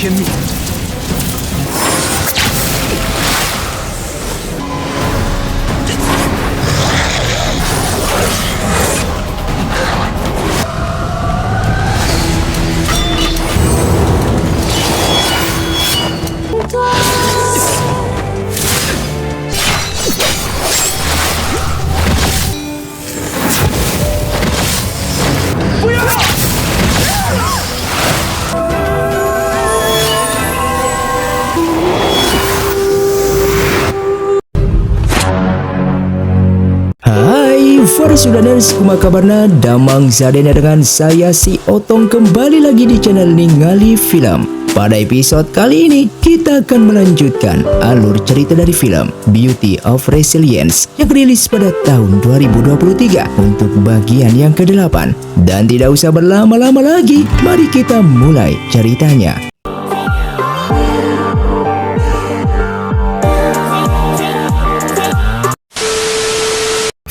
天命。 Hai para Sudaners, kumaha kabarna? Damang sadena dengan saya si Otong kembali lagi di channel Ningali Film. Pada episode kali ini kita akan melanjutkan alur cerita dari film Beauty of Resilience yang rilis pada tahun 2023 untuk bagian yang ke-8. Dan tidak usah berlama-lama lagi, mari kita mulai ceritanya.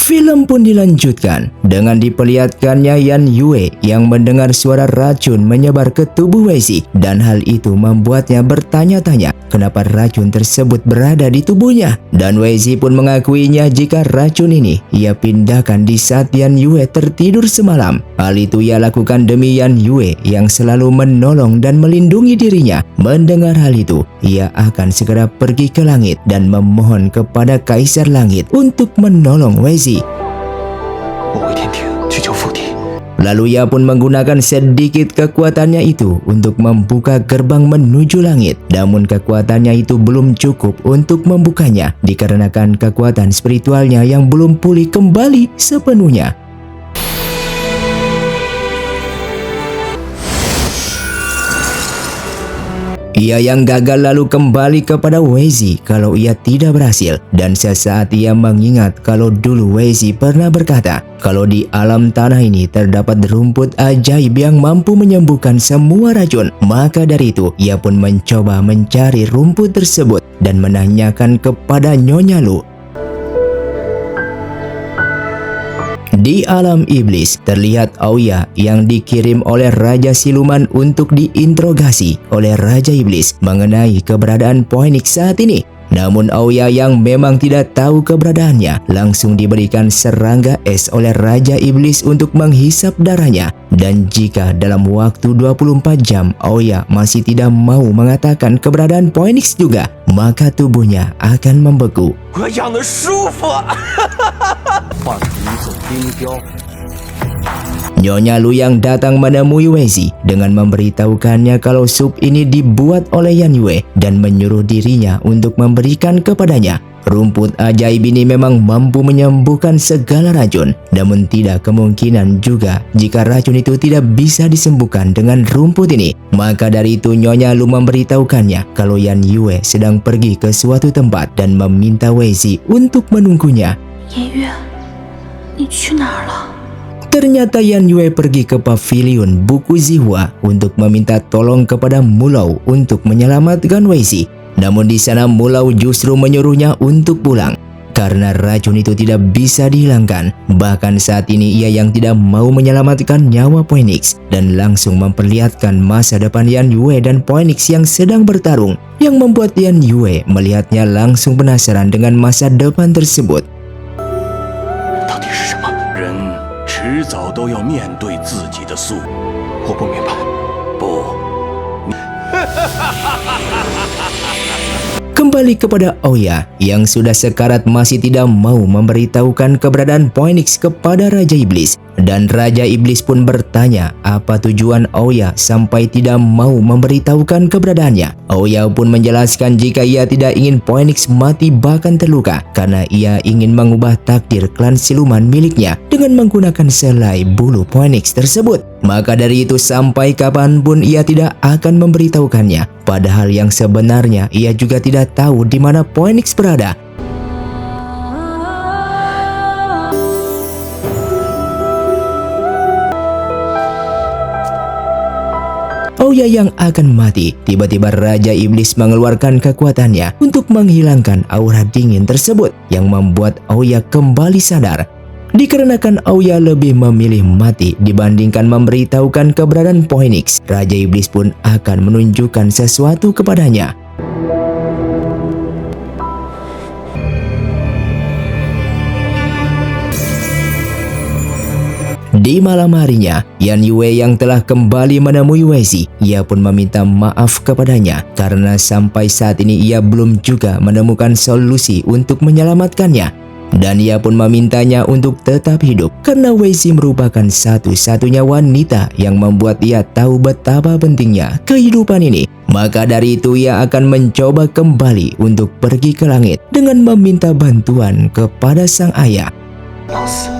Film pun dilanjutkan dengan diperlihatkannya Yan Yue yang mendengar suara racun menyebar ke tubuh Weizi, dan hal itu membuatnya bertanya-tanya kenapa racun tersebut berada di tubuhnya. Dan Weizi pun mengakuinya jika racun ini ia pindahkan di saat Yan Yue tertidur semalam. Hal itu ia lakukan demi Yan Yue yang selalu menolong dan melindungi dirinya. Mendengar hal itu, ia akan segera pergi ke langit dan memohon kepada Kaisar Langit untuk menolong Weizi. Lalu ia pun menggunakan sedikit kekuatannya itu untuk membuka gerbang menuju langit. Namun kekuatannya itu belum cukup untuk membukanya dikarenakan kekuatan spiritualnya yang belum pulih kembali sepenuhnya. Ia yang gagal lalu kembali kepada Weizi kalau ia tidak berhasil, dan sesaat ia mengingat kalau dulu Weizi pernah berkata kalau di alam tanah ini terdapat rumput ajaib yang mampu menyembuhkan semua racun. Maka dari itu ia pun mencoba mencari rumput tersebut dan menanyakan kepada Nyonya Lu. Di alam iblis terlihat Aoya yang dikirim oleh Raja Siluman untuk diinterogasi oleh Raja Iblis mengenai keberadaan Phoenix saat ini. Namun Aoya yang memang tidak tahu keberadaannya langsung diberikan serangga es oleh Raja Iblis untuk menghisap darahnya. Dan jika dalam waktu 24 jam Aoya masih tidak mau mengatakan keberadaan Phoenix juga, maka tubuhnya akan membeku. Nyonya Lu yang datang menemui Weizi dengan memberitahukannya kalau sup ini dibuat oleh Yan Yue dan menyuruh dirinya untuk memberikan kepadanya. Rumput ajaib ini memang mampu menyembuhkan segala racun, namun tidak kemungkinan juga jika racun itu tidak bisa disembuhkan dengan rumput ini. Maka dari itu Nyonya Lu memberitahukannya kalau Yan Yue sedang pergi ke suatu tempat dan meminta Weizi untuk menunggunya. Yan Yue, ni去哪儿了? Ternyata Yan Yue pergi ke pavilion buku Zihua untuk meminta tolong kepada Mulau untuk menyelamatkan Weizi. Namun di sana Mulau justru menyuruhnya untuk pulang karena racun itu tidak bisa dihilangkan. Bahkan saat ini ia yang tidak mau menyelamatkan nyawa Phoenix dan langsung memperlihatkan masa depan Yan Yue dan Phoenix yang sedang bertarung, yang membuat Yan Yue melihatnya langsung penasaran dengan masa depan tersebut. 到底是什么？人迟早都要面对自己的宿。我不明白。不。 Kembali kepada Aoya yang sudah sekarat masih tidak mau memberitahukan keberadaan Phoenix kepada Raja Iblis. Dan Raja Iblis pun bertanya apa tujuan Aoya sampai tidak mau memberitahukan keberadaannya. Aoya pun menjelaskan jika ia tidak ingin Phoenix mati bahkan terluka karena ia ingin mengubah takdir klan siluman miliknya dengan menggunakan selai bulu Phoenix tersebut. Maka dari itu sampai kapanpun ia tidak akan memberitahukannya. Padahal yang sebenarnya ia juga tidak tahu di mana Phoenix berada. Aoya yang akan mati, tiba-tiba Raja Iblis mengeluarkan kekuatannya untuk menghilangkan aura dingin tersebut yang membuat Aoya kembali sadar. Dikarenakan Aoya lebih memilih mati dibandingkan memberitahukan keberadaan Phoenix, Raja Iblis pun akan menunjukkan sesuatu kepadanya. Di malam harinya, Yan Yue yang telah kembali menemui Weizi, ia pun meminta maaf kepadanya karena sampai saat ini ia belum juga menemukan solusi untuk menyelamatkannya. Dan ia pun memintanya untuk tetap hidup karena Weizi merupakan satu-satunya wanita yang membuat ia tahu betapa pentingnya kehidupan ini. Maka dari itu ia akan mencoba kembali untuk pergi ke langit dengan meminta bantuan kepada sang ayah. 老四，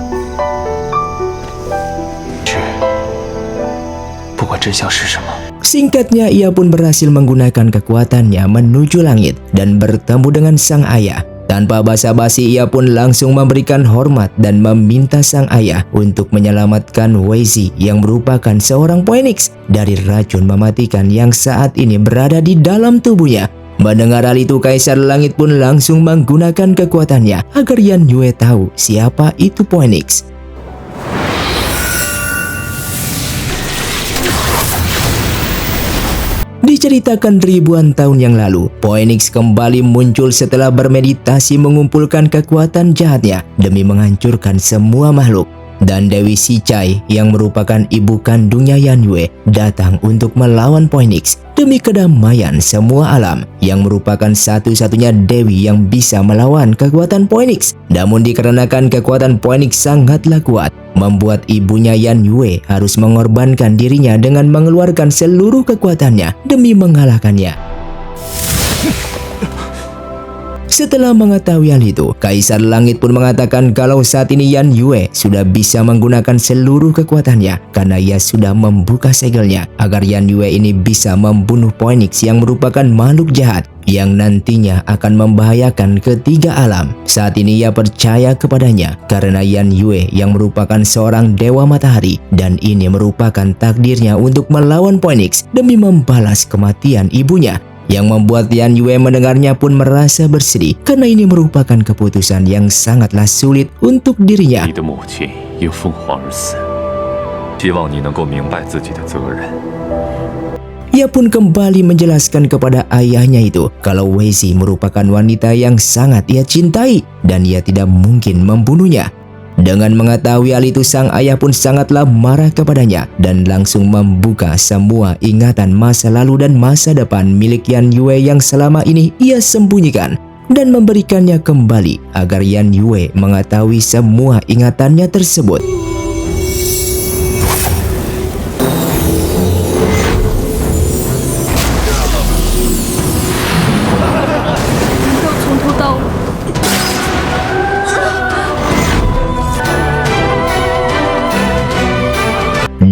不管真相是什么， Singkatnya, ia pun berhasil menggunakan kekuatannya menuju langit dan bertemu dengan sang ayah. Tanpa basa-basi, ia pun langsung memberikan hormat dan meminta sang ayah untuk menyelamatkan Weizi yang merupakan seorang Phoenix dari racun mematikan yang saat ini berada di dalam tubuhnya. Mendengar hal itu, Kaisar Langit pun langsung menggunakan kekuatannya agar Yan Yue tahu siapa itu Phoenix. Diceritakan ribuan tahun yang lalu, Phoenix kembali muncul setelah bermeditasi mengumpulkan kekuatan jahatnya demi menghancurkan semua makhluk. Dan Dewi Sichai yang merupakan ibu kandungnya Yan Yue datang untuk melawan Phoenix demi kedamaian semua alam, yang merupakan satu-satunya dewi yang bisa melawan kekuatan Phoenix. Namun dikarenakan kekuatan Phoenix sangatlah kuat, membuat ibunya Yan Yue harus mengorbankan dirinya dengan mengeluarkan seluruh kekuatannya demi mengalahkannya. Setelah mengetahui hal itu, Kaisar Langit pun mengatakan kalau saat ini Yan Yue sudah bisa menggunakan seluruh kekuatannya karena ia sudah membuka segelnya agar Yan Yue ini bisa membunuh Phoenix yang merupakan makhluk jahat yang nantinya akan membahayakan ketiga alam. Saat ini ia percaya kepadanya karena Yan Yue yang merupakan seorang dewa matahari dan ini merupakan takdirnya untuk melawan Phoenix demi membalas kematian ibunya. Yang membuat Yan Yue mendengarnya pun merasa bersedih karena ini merupakan keputusan yang sangatlah sulit untuk dirinya. 你的母亲因凤凰而死，希望你能够明白自己的责任。 Ia pun kembali menjelaskan kepada ayahnya itu kalau Weizi merupakan wanita yang sangat ia cintai dan ia tidak mungkin membunuhnya. Dengan mengetahui hal itu, sang ayah pun sangatlah marah kepadanya dan langsung membuka semua ingatan masa lalu dan masa depan milik Yan Yue yang selama ini ia sembunyikan dan memberikannya kembali agar Yan Yue mengetahui semua ingatannya tersebut.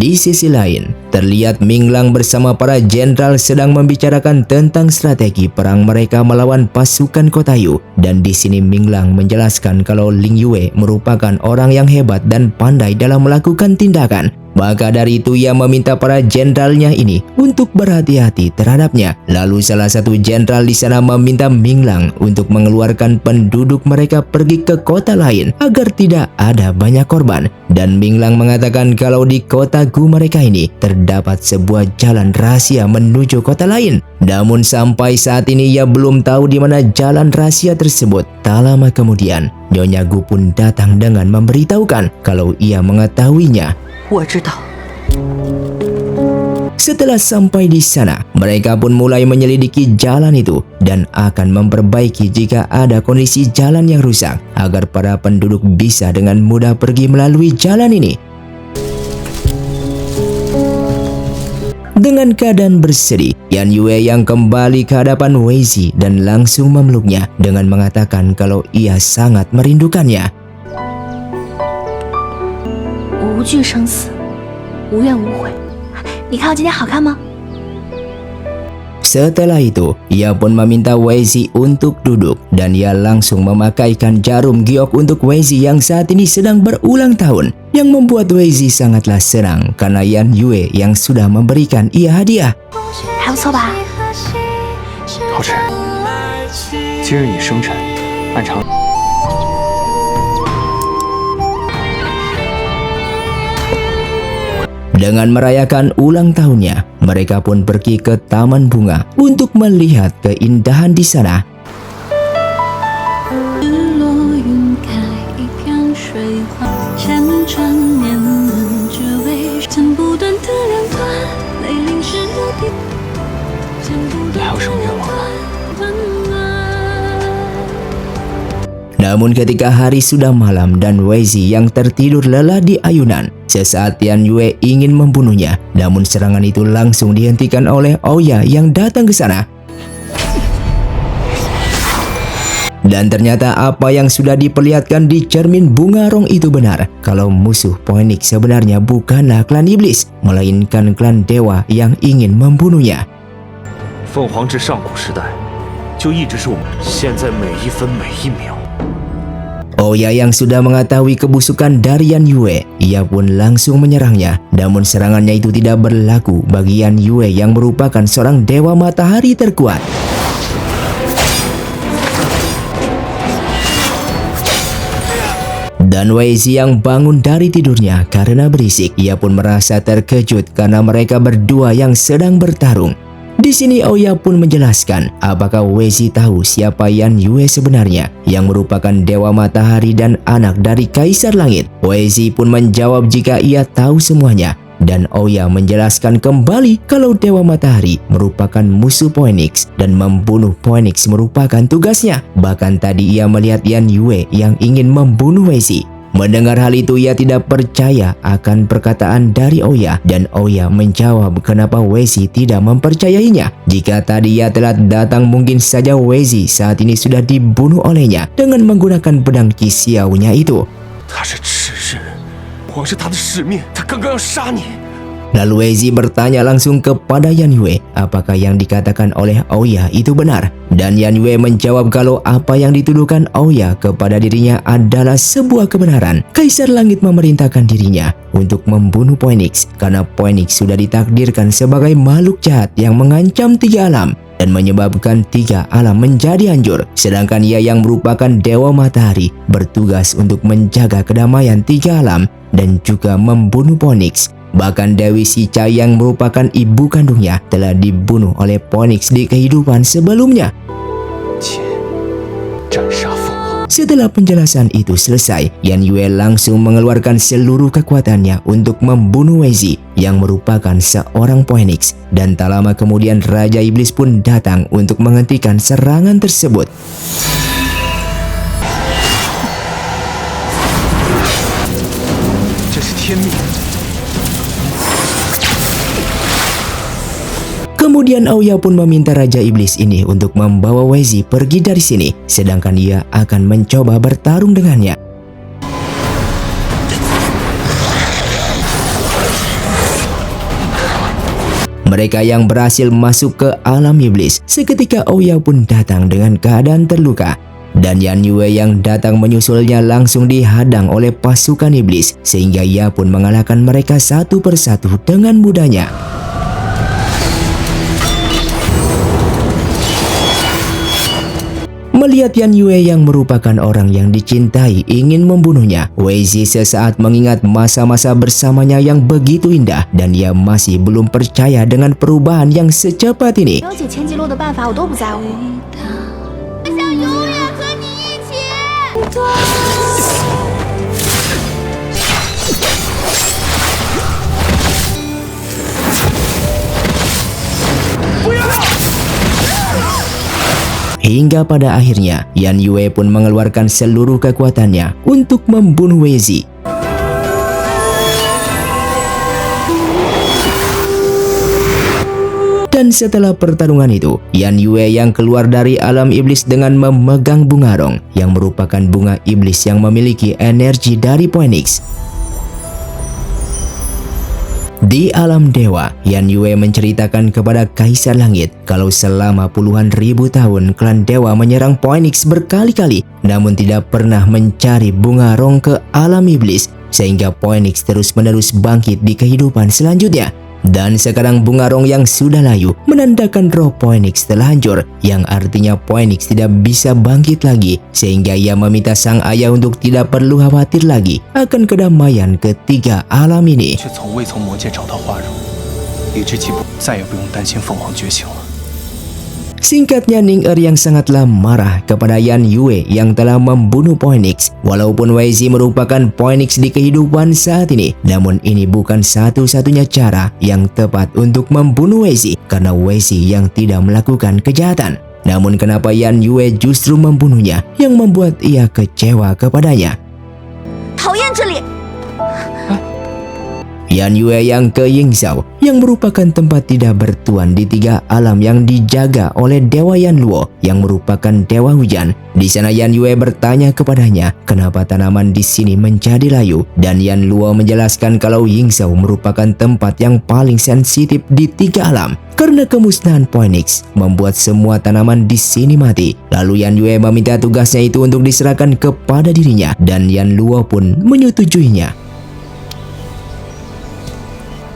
Di sisi lain, terlihat Minglang bersama para jenderal sedang membicarakan tentang strategi perang mereka melawan pasukan Kotayu. Dan di sini Minglang menjelaskan kalau Ling Yue merupakan orang yang hebat dan pandai dalam melakukan tindakan. Maka dari itu ia meminta para jenderalnya ini untuk berhati-hati terhadapnya. Lalu salah satu jenderal di sana meminta Minglang untuk mengeluarkan penduduk mereka pergi ke kota lain agar tidak ada banyak korban. Dan Minglang mengatakan kalau di kota Gu mereka ini terdapat sebuah jalan rahasia menuju kota lain. Namun sampai saat ini ia belum tahu di mana jalan rahasia tersebut. Tak lama kemudian, Nyonya Gu pun datang dengan memberitahukan kalau ia mengetahuinya. 我知道。 Setelah sampai di sana, mereka pun mulai menyelidiki jalan itu dan akan memperbaiki jika ada kondisi jalan yang rusak agar para penduduk bisa dengan mudah pergi melalui jalan ini. Dengan keadaan bersedih, Yan Yue yang kembali ke hadapan Weizi dan langsung memeluknya dengan mengatakan kalau ia sangat merindukannya. 我无惧生死，无怨无悔。你看我今天好看吗？ Setelah itu, ia pun meminta Weizi untuk duduk dan ia langsung memakaikan jarum giok untuk Weizi yang saat ini sedang berulang tahun, yang membuat Weizi sangatlah senang karena Yan Yue yang sudah memberikan ia hadiah. 还不错吧？好吃。今日你生辰，按常。Dengan merayakan ulang tahunnya, mereka pun pergi ke taman bunga untuk melihat keindahan di sana. 日落云开，一江水花，千串年轮只为剪不断的两段，泪淋湿的地，剪不断的两段温暖。 Namun ketika hari sudah malam dan Wei-Zi yang tertidur lelah di ayunan, sesaat Yan Yue ingin membunuhnya. Namun serangan itu langsung dihentikan oleh Oya yang datang ke sana. Dan ternyata apa yang sudah diperlihatkan di cermin bunga rong itu benar. Kalau musuh Phoenix sebenarnya bukanlah klan iblis, melainkan klan dewa yang ingin membunuhnya. 凤凰至上古时代就一直是我们现在每一分每一秒。 Oya yang sudah mengetahui kebusukan dari Yan Yue, ia pun langsung menyerangnya. Namun serangannya itu tidak berlaku bagi Yan Yue yang merupakan seorang dewa matahari terkuat. Dan Wei-Zi yang bangun dari tidurnya karena berisik, ia pun merasa terkejut karena mereka berdua yang sedang bertarung. Di sini Oya pun menjelaskan apakah Wei-Zi tahu siapa Yan Yue sebenarnya yang merupakan dewa matahari dan anak dari Kaisar Langit. Wei-Zi pun menjawab jika ia tahu semuanya. Dan Oya menjelaskan kembali kalau dewa matahari merupakan musuh Phoenix dan membunuh Phoenix merupakan tugasnya. Bahkan tadi ia melihat Yan Yue yang ingin membunuh Wei-Zi. Mendengar hal itu, ia tidak percaya akan perkataan dari Oya dan Oya menjawab kenapa Wei-Zi tidak mempercayainya. Jika tadi ia telah datang, mungkin saja Wei-Zi saat ini sudah dibunuh olehnya dengan menggunakan pedang Qi-Xiao-nya itu. 他是赤日，皇是他的使命，他刚刚要杀你。 Lalu Wei-Zi bertanya langsung kepada Yan Yue apakah yang dikatakan oleh Oya itu benar. Dan Yan Yue menjawab kalau apa yang dituduhkan Oya kepada dirinya adalah sebuah kebenaran. Kaisar Langit memerintahkan dirinya untuk membunuh Phoenix karena Phoenix sudah ditakdirkan sebagai makhluk jahat yang mengancam 3 alam dan menyebabkan 3 alam menjadi hancur. Sedangkan ia yang merupakan dewa matahari bertugas untuk menjaga kedamaian 3 alam dan juga membunuh Phoenix. Bahkan Dewi Sica yang merupakan ibu kandungnya telah dibunuh oleh Phoenix di kehidupan sebelumnya. Setelah penjelasan itu selesai, Yan Yue langsung mengeluarkan seluruh kekuatannya untuk membunuh Wei-Zi yang merupakan seorang Phoenix. Dan tak lama kemudian Raja Iblis pun datang untuk menghentikan serangan tersebut. Kemudian Oya pun meminta Raja Iblis ini untuk membawa Wei-Zi pergi dari sini, sedangkan ia akan mencoba bertarung dengannya. Mereka yang berhasil masuk ke alam iblis, seketika Oya pun datang dengan keadaan terluka. Dan Yan Yue yang datang menyusulnya langsung dihadang oleh pasukan iblis, sehingga ia pun mengalahkan mereka satu persatu dengan mudahnya. Melihat Yan Yue yang merupakan orang yang dicintai ingin membunuhnya, Wei-Zi sesaat mengingat masa-masa bersamanya yang begitu indah dan ia masih belum percaya dengan perubahan yang secepat ini. 了解千机路的办法我都不在乎。我想永远和你一起。 Hingga pada akhirnya, Yan Yue pun mengeluarkan seluruh kekuatannya untuk membunuh Wei-Zi. Dan setelah pertarungan itu, Yan Yue yang keluar dari alam iblis dengan memegang bunga rong, yang merupakan bunga iblis yang memiliki energi dari Phoenix. Di alam dewa, Yan Yue menceritakan kepada Kaisar Langit kalau selama puluhan ribu tahun klan dewa menyerang Phoenix berkali-kali, namun tidak pernah mencari bunga rong ke alam iblis, sehingga Phoenix terus-menerus bangkit di kehidupan selanjutnya. Dan sekarang Bungarong yang sudah layu menandakan roh Phoenix telah hancur, yang artinya Phoenix tidak bisa bangkit lagi, sehingga ia meminta sang ayah untuk tidak perlu khawatir lagi akan kedamaian ketiga alam ini. 却从未从魔界找到花荣，理智既不再也不用担心凤凰觉醒了。 Singkatnya, Ning Er yang sangatlah marah kepada Yan Yue yang telah membunuh Phoenix. Walaupun Wei Zi merupakan Phoenix di kehidupan saat ini, namun ini bukan satu-satunya cara yang tepat untuk membunuh Wei Zi, karena Wei Zi yang tidak melakukan kejahatan. Namun kenapa Yan Yue justru membunuhnya, yang membuat ia kecewa kepadanya. 讨厌这里。 Yan Yue yang ke Yingzhou, yang merupakan tempat tidak bertuan di tiga alam yang dijaga oleh Dewa Yan Luo yang merupakan dewa hujan. Di sana Yan Yue bertanya kepadanya kenapa tanaman di sini menjadi layu, dan Yan Luo menjelaskan kalau Yingzhou merupakan tempat yang paling sensitif di tiga alam karena kemusnahan Phoenix membuat semua tanaman di sini mati. Lalu Yan Yue meminta tugasnya itu untuk diserahkan kepada dirinya, dan Yan Luo pun menyetujuinya.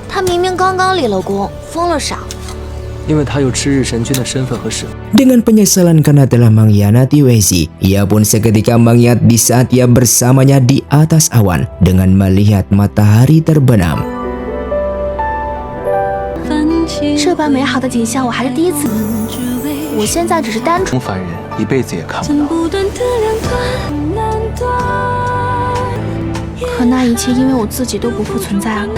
他明明刚刚立了功，疯了傻。 因为他有赤日神君的身份和使命。 Dengan penyesalan karena telah mengkhianati Wei Zi, ia pun seketika mengingat di saat ia bersamanya di atas awan dengan melihat matahari terbenam. 这般美好的景象我还是第一次。我现在只是单纯。凡人一辈子也看不到。 可那一切因为我自己都不复存在了。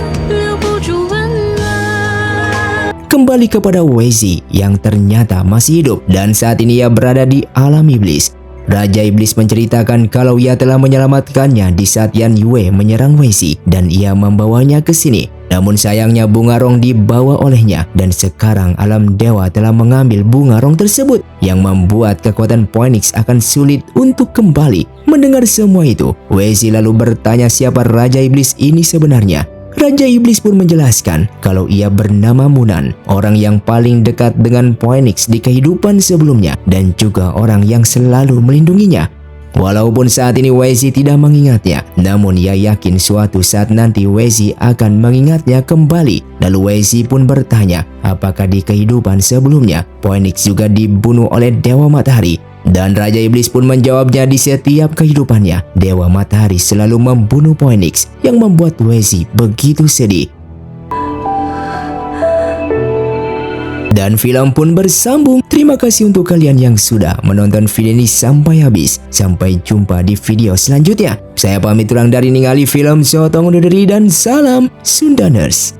Kembali kepada Wei Zi yang ternyata masih hidup dan saat ini ia berada di alam iblis. Raja Iblis menceritakan kalau ia telah menyelamatkannya di saat Yan Yue menyerang Wei Zi dan ia membawanya ke sini. Namun sayangnya Bungarong dibawa olehnya dan sekarang alam dewa telah mengambil Bungarong tersebut yang membuat kekuatan Phoenix akan sulit untuk kembali. Mendengar semua itu, Wei Zi lalu bertanya siapa Raja Iblis ini sebenarnya. Raja Iblis pun menjelaskan kalau ia bernama Munan, orang yang paling dekat dengan Phoenix di kehidupan sebelumnya dan juga orang yang selalu melindunginya. Walaupun saat ini Wei Zi tidak mengingatnya, namun ia yakin suatu saat nanti Wei Zi akan mengingatnya kembali. Lalu Wei Zi pun bertanya, apakah di kehidupan sebelumnya Phoenix juga dibunuh oleh Dewa Matahari? Dan Raja Iblis pun menjawabnya di setiap kehidupannya, Dewa Matahari selalu membunuh Phoenix yang membuat Wei Zi begitu sedih. Dan film pun bersambung. Terima kasih untuk kalian yang sudah menonton video ini sampai habis. Sampai jumpa di video selanjutnya. Saya pamit ulang dari ningali film Sotong undur diri dan salam Sundaners.